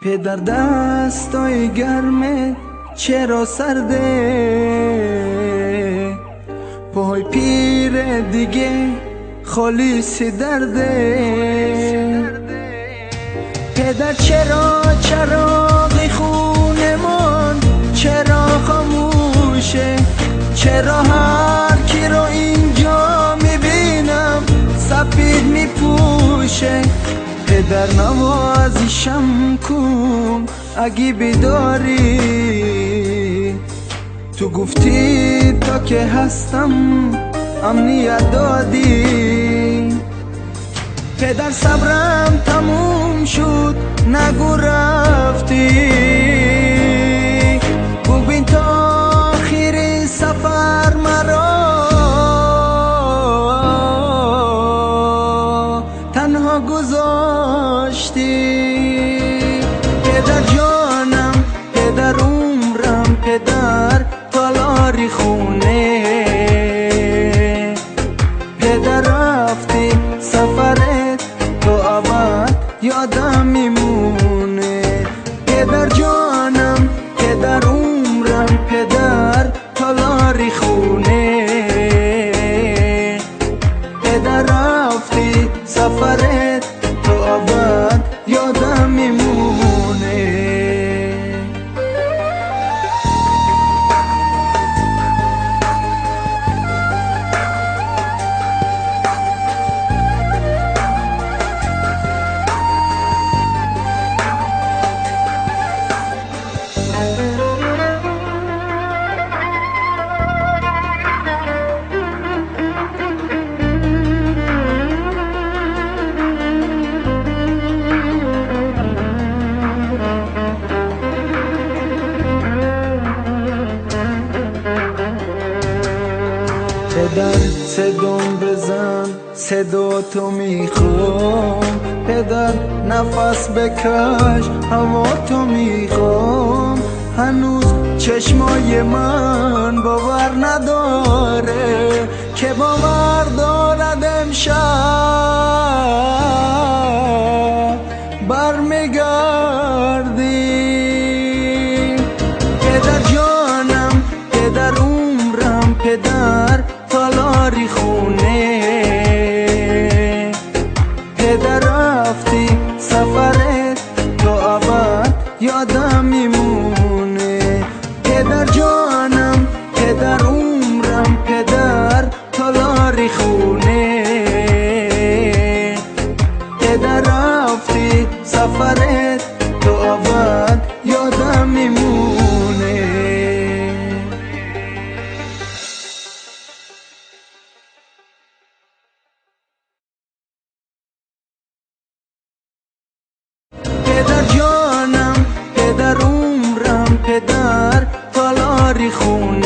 پدر دستای گرمه چرا سرده، پای پیر دیگه خالیسی درده. پدر چرا چراغی خونمان چرا خاموشه، چرا هر کی رو اینجا میبینم سفید میپوشه. پدر نوازشم کن اگه بیداری، تو گفتی تا که هستم امنیت دادی. پدر صبرم تموم شد نگو رفتی، ببین تا آخر سفر مرا تنها گذاشتی. پدر جانم، پدر عمرم، پدر تالاری خونه. پدر رفتی سفرت تو ابد یادم میمونه. پدر جانم، پدر عمرم، پدر تالاری خونه. پدر رفتی سفرت تو ابد یادم میمونه. پدر صدام بزن صدا تو میخوام، پدر نفس بکش هوا تو میخوام. هنوز چشمای من باور نداره که باور دارد امشب برمیگردی. پدر جانم، پدر عمرم، پدر تالاری خونه. پدر رفتی سفرت تو ابد یادم میمونه. پدر جانم، پدر عمرم، پدر تالاری خونه. پدر رفتی سفرت تو ابد یادم میمونه. پدر جانم، پدر عمرم، پدر تالاری خونه.